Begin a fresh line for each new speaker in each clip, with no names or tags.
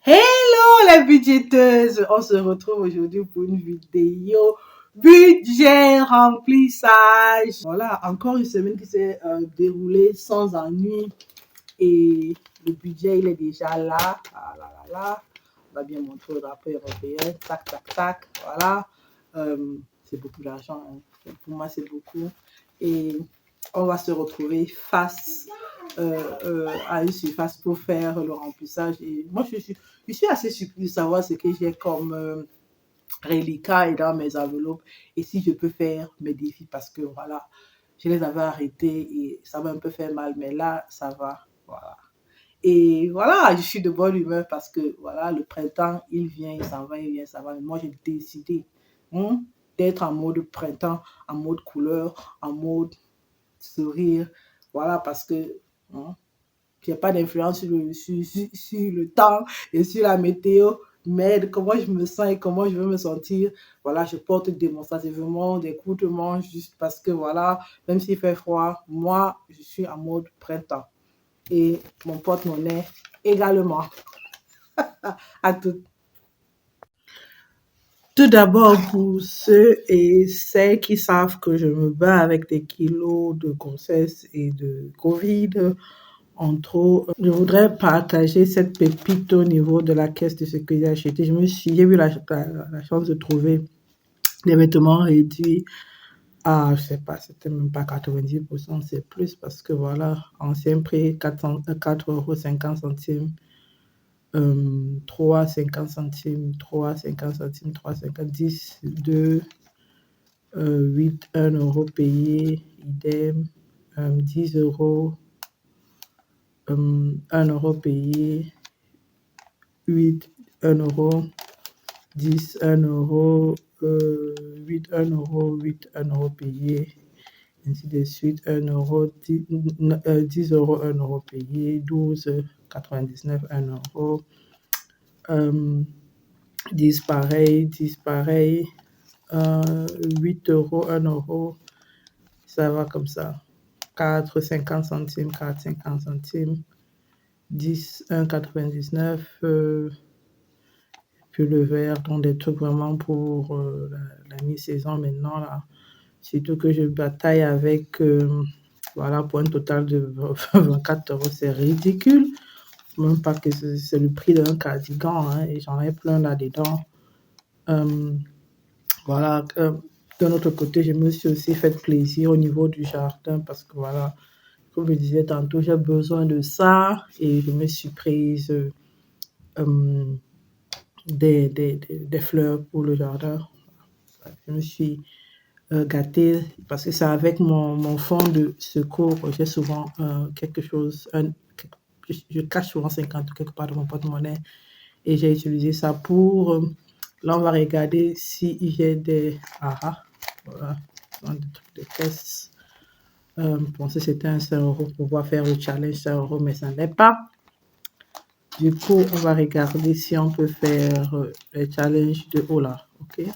Hello les budgéteuses, on se retrouve aujourd'hui pour une vidéo budget remplissage. Voilà, encore une semaine qui s'est déroulée sans ennui et le budget il est déjà là. Ah là là là, on va bien montrer le drapeau européen, tac tac tac, voilà. C'est beaucoup d'argent, hein. Pour moi c'est beaucoup et on va se retrouver face à une surface pour faire le remplissage. Et moi, je suis assez surprise de savoir ce que j'ai comme reliquat et dans mes enveloppes et si je peux faire mes défis parce que voilà, je les avais arrêtés et ça m'a un peu fait mal, mais là, ça va. Voilà. Et voilà, je suis de bonne humeur parce que voilà, le printemps, il vient, il s'en va, il vient, ça va. Mais moi, j'ai décidé d'être en mode printemps, en mode couleur, en mode sourire. Voilà, parce que hein, je n'ai pas d'influence sur le temps et sur la météo, mais comment je me sens et comment je veux me sentir, voilà, je porte démonstrativement des coups de manche juste parce que, voilà, même s'il fait froid, moi, je suis en mode printemps. Et mon porte-monnaie également. À tout. Tout d'abord, pour ceux et celles qui savent que je me bats avec des kilos de grossesse et de Covid, entre autres, je voudrais partager cette pépite au niveau de la caisse de ce que j'ai acheté. J'ai eu la chance de trouver des vêtements réduits à, je sais pas, c'était même pas 90%, c'est plus parce que voilà, ancien prix 4,50 €, 3,50 centimes, 3,50 centimes, 3,50, 10, 2, 8, 1 euro payé, idem, 10 euros, 1 euro payé, 8, 1 euro, 10, 1 euro, 8, 1 euro, 8, 1 euro payé, ainsi de suite, 1 euro, 10 euros, 1 euro payé, 12,99, 1 euro, 10 pareil, 10 pareil, 8 euros, 1 euro, ça va comme ça. 4, 50 centimes, 4, 50 centimes, 10, 1,99, puis le vert, donc des trucs vraiment pour la mi-saison maintenant, là. Surtout que je bataille avec, voilà, pour un total de 24 euros, c'est ridicule. Même pas que c'est le prix d'un cardigan, hein, et j'en ai plein là-dedans. Voilà, d'un autre côté, je me suis aussi fait plaisir au niveau du jardin parce que voilà, comme je disais tantôt, j'ai besoin de ça et je me suis prise des fleurs pour le jardin. Je me suis gâtée parce que c'est avec mon fonds de secours, j'ai souvent quelque chose, je cache souvent 50 quelque part dans mon porte-monnaie et j'ai utilisé ça pour, là on va regarder si j'ai des, voilà, des trucs de caisse. Je pensais que c'était un 5 € pour pouvoir faire le challenge 5 €, mais ça n'est pas. Du coup, on va regarder si on peut faire le challenge de haut là, ok?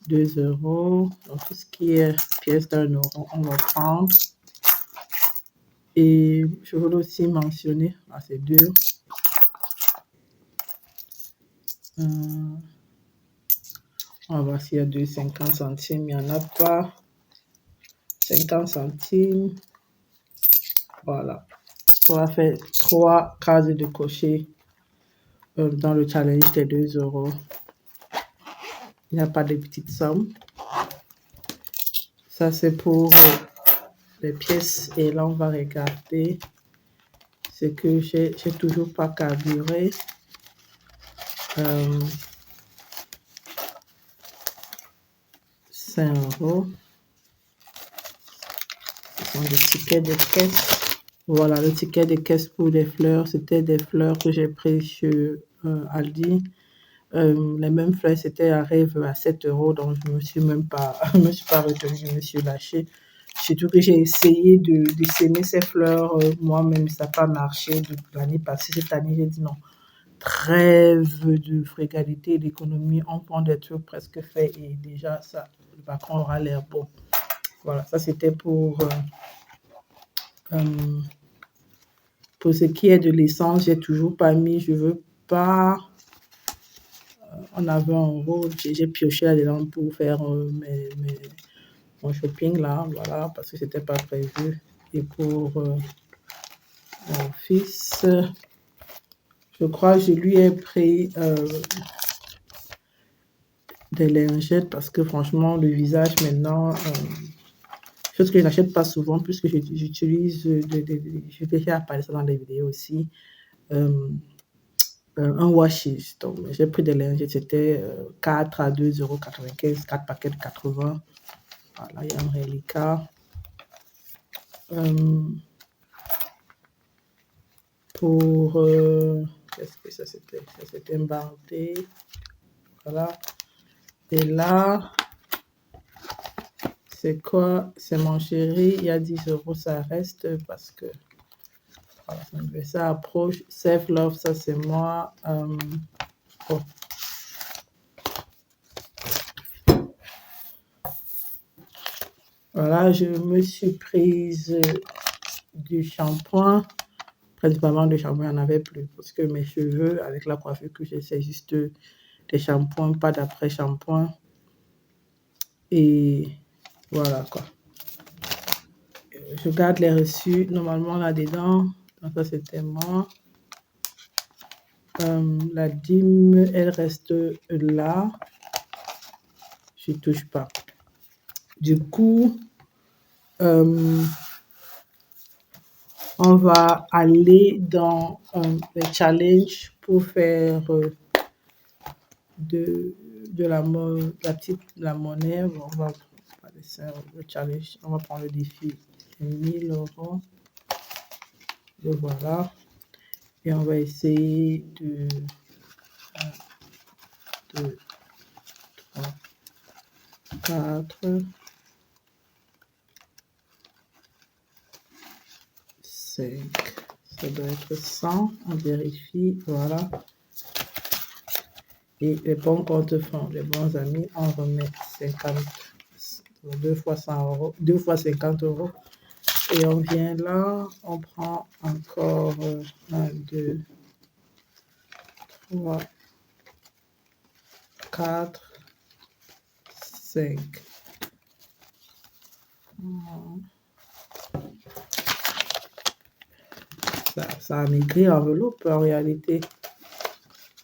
2 €, donc tout ce qui est pièce d'1 €, on va prendre. Et je voulais aussi mentionner, c'est deux. On va voir s'il y a 2,50 centimes, il n'y en a pas. 50 centimes, voilà. On va faire 3 cases de cocher dans le challenge des 2 €. Il n'y a pas de petites sommes. Ça, c'est pour les pièces. Et là, on va regarder ce que j'ai toujours pas carburé. 5 €. Ce sont des tickets de caisse. Voilà, le ticket de caisse pour les fleurs. C'était des fleurs que j'ai prises chez Aldi. Les mêmes fleurs, c'était à rêve à 7 €, donc je me suis pas retenue, je me suis lâchée. Surtout que j'ai essayé de s'aimer ces fleurs moi-même, ça n'a pas marché de l'année passée. Cette année, j'ai dit non. Trêve de frugalité et d'économie, on prend des trucs presque faits et déjà ça, le patron aura l'air bon. Voilà, ça c'était pour ce qui est de l'essence, j'ai toujours pas mis, je veux pas. On avait €1. J'ai pioché là-dedans pour faire mon shopping là, voilà, parce que c'était pas prévu. Et pour mon fils, je crois que je lui ai pris des lingettes parce que franchement, le visage maintenant, chose que je n'achète pas souvent puisque j'utilise, je vais déjà parler ça dans les vidéos aussi, un washes. Donc, j'ai pris des lingettes, c'était 4 à 2,95 €, 4 paquets de 80. Voilà, il y a un reliquat. Pour, qu'est-ce que ça c'était? Ça c'était un bandé. Voilà. Et là, c'est quoi? C'est mon chéri, il y a 10 €, ça reste parce que voilà, ça approche. Self Love, ça c'est moi. Oh. Voilà, je me suis prise du shampoing. Principalement le shampoing, il n'y en avait plus parce que mes cheveux, avec la coiffure que j'ai, c'est juste des shampoings, pas d'après-shampoing. Et voilà quoi. Je garde les reçus normalement là-dedans. Donc ça c'était moi. La dîme, elle reste là. Je ne touche pas. Du coup, on va aller dans le challenge pour faire de la monnaie. On va le challenge. On va prendre le défi. 1 000 €. Et voilà. Et on va essayer de 1, 2, 3, 4, 5. Ça doit être 100. On vérifie. Voilà. Et les bons comptes font, les bons amis, on remet 50. 2 fois 100 €, 2 fois 50 €. Et on vient là, on prend encore 1, 2, 3, 4, 5. Ça a maigri l'enveloppe en réalité.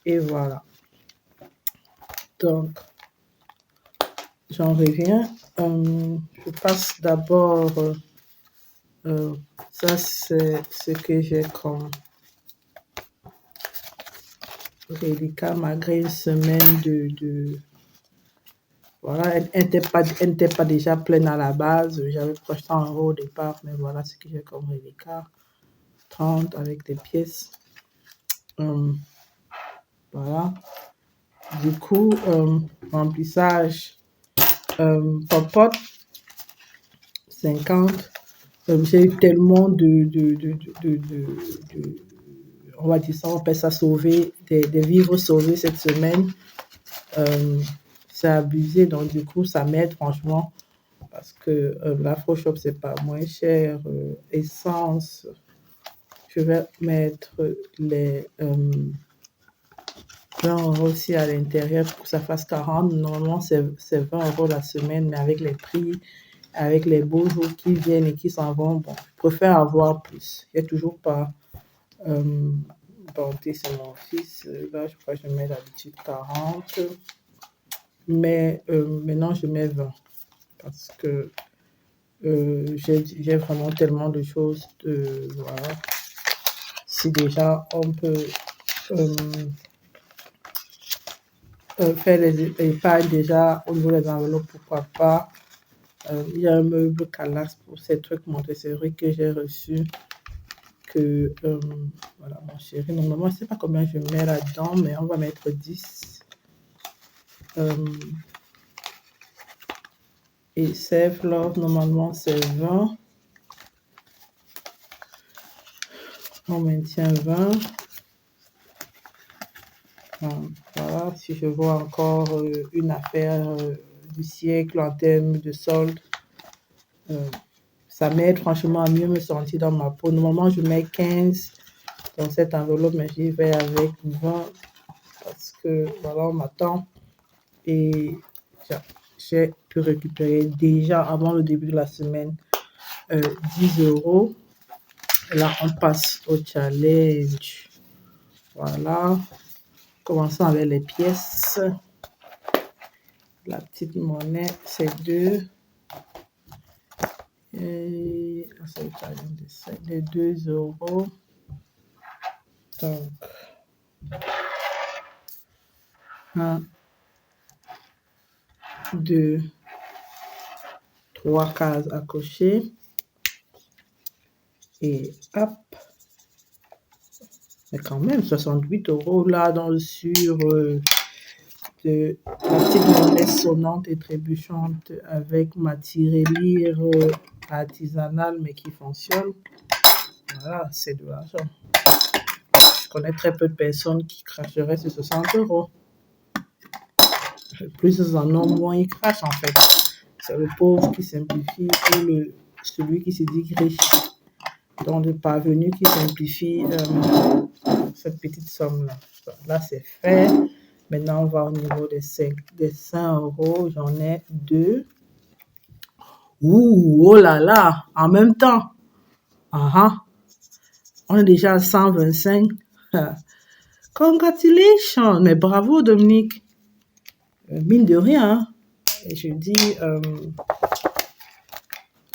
Et voilà. Donc, j'en reviens. Je passe d'abord. Ça, c'est ce que j'ai comme reliquat malgré une semaine voilà, elle n'était pas déjà pleine à la base. J'avais projeté 100 € au départ, mais voilà ce que j'ai comme reliquat. 30 avec des pièces. Voilà. Du coup, remplissage popote 50. J'ai eu tellement on va dire ça, on appelle ça sauver, des vivres sauvés cette semaine. C'est abusé, donc du coup, ça m'aide franchement parce que l'Afroshop, c'est pas moins cher. Essence, je vais mettre les 20 € aussi à l'intérieur pour que ça fasse 40. Normalement, c'est 20 € la semaine, mais avec les prix, avec les beaux jours qui viennent et qui s'en vont, bon, je préfère avoir plus. Il n'y a toujours pas bonté, c'est mon fils. Là, je crois que je mets d'habitude 40. Mais maintenant, je mets 20 parce que j'ai vraiment tellement de choses. Voilà. Si déjà on peut faire les épargnes déjà au niveau des enveloppes, pourquoi pas. Il y a un meuble Calas pour ces trucs Montessori que j'ai reçu. Que voilà, mon chéri, normalement, je ne sais pas combien je mets là-dedans, mais on va mettre 10. Et Self Love, normalement, c'est 20. On maintient 20. Voilà, si je vois encore une affaire du siècle en termes de solde, ça m'aide franchement à mieux me sentir dans ma peau. Normalement, je mets 15 dans cette enveloppe, mais j'y vais avec 20 parce que voilà, on m'attend et j'ai pu récupérer déjà avant le début de la semaine 10 euros. Et là, on passe au challenge. Voilà. Commençons avec les pièces. La petite monnaie, c'est 2. Et c'est le challenge de 2 euros. Donc, 1, 2, 3 cases à cocher. Et hop. Mais quand même, 68 euros là sur de la petite monnaie sonnante et trébuchante avec ma tirelire artisanale mais qui fonctionne. Voilà, c'est de l'argent. Je connais très peu de personnes qui cracheraient ces 60 euros. Plus ils en ont, moins ils crachent en fait. C'est le pauvre qui simplifie ou celui qui se dit riche. Donc le parvenu qui simplifie cette petite somme-là. Là, c'est fait. Maintenant, on va au niveau des 5 euros. J'en ai 2. Ouh, oh là là, en même temps. On est déjà à 125. Congratulations. Mais bravo, Dominique. Mine de rien. Et je dis,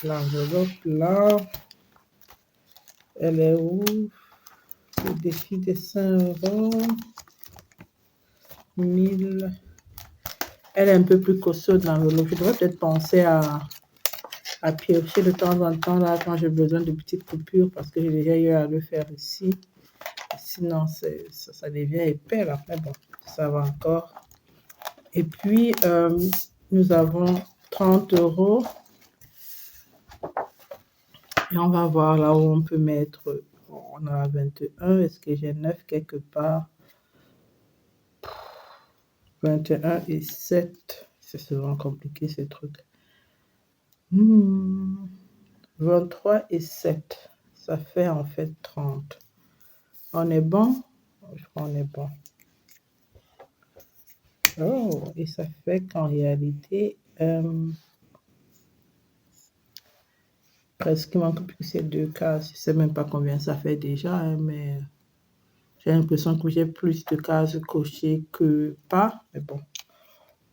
l'enveloppe là, elle est où? Le défi des 5 euros. 1000. Elle est un peu plus costaud de l'enveloppe. Je devrais peut-être penser à piocher de temps en temps là quand j'ai besoin de petites coupures parce que j'ai déjà eu à le faire ici. Sinon, ça devient épais là. Mais bon, ça va encore. Et puis, nous avons 30 euros. Et on va voir là où on peut mettre. On a 21. Est-ce que j'ai 9 quelque part? 21 et 7. C'est souvent compliqué ces trucs. 23 et 7. Ça fait en fait 30. On est bon? Je crois qu'on est bon. Oh, et ça fait qu'en réalité, presque il manque plus que ces 2 cases. Je ne sais même pas combien ça fait déjà, hein, mais j'ai l'impression que j'ai plus de cases cochées que pas. Mais bon,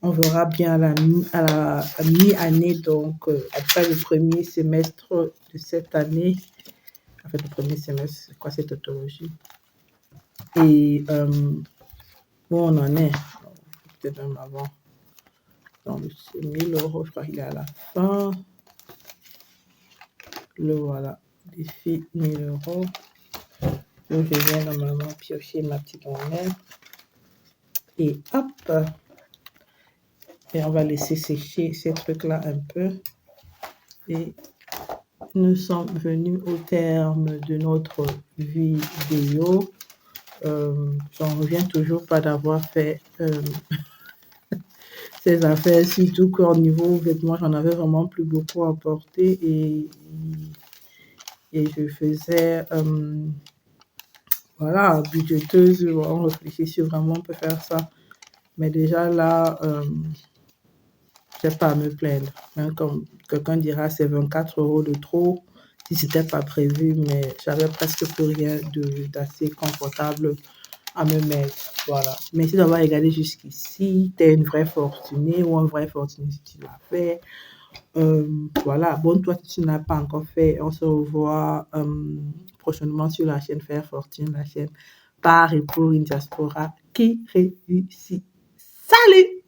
on verra bien à la mi-année, donc après le premier semestre de cette année. En fait, le premier semestre, c'est quoi cette tautologie? Et où on en est, peut-être même avant. Donc, c'est 1000 euros, je crois qu'il est à la fin. Le voilà, défi 1000 euros. Donc, je viens normalement piocher ma petite monnaie. Et hop! Et on va laisser sécher ces trucs-là un peu. Et nous sommes venus au terme de notre vidéo. J'en reviens toujours pas d'avoir fait ces affaires, surtout qu'au niveau vêtements, j'en avais vraiment plus beaucoup à porter et je faisais, voilà, budgéteuse, on réfléchit sur vraiment on peut faire ça. Mais déjà là, je n'ai pas à me plaindre. Hein, comme quelqu'un dira, c'est 24 euros de trop si ce n'était pas prévu, mais j'avais presque plus rien d'assez confortable à me mettre. Voilà. Merci d'avoir regardé jusqu'ici. Tu es une vraie fortunée ou un vrai fortuné si tu l'as fait. Voilà. Abonne-toi si tu n'as pas encore fait. On se revoit prochainement sur la chaîne Faire Fortune, la chaîne par et pour une diaspora qui réussit. Salut!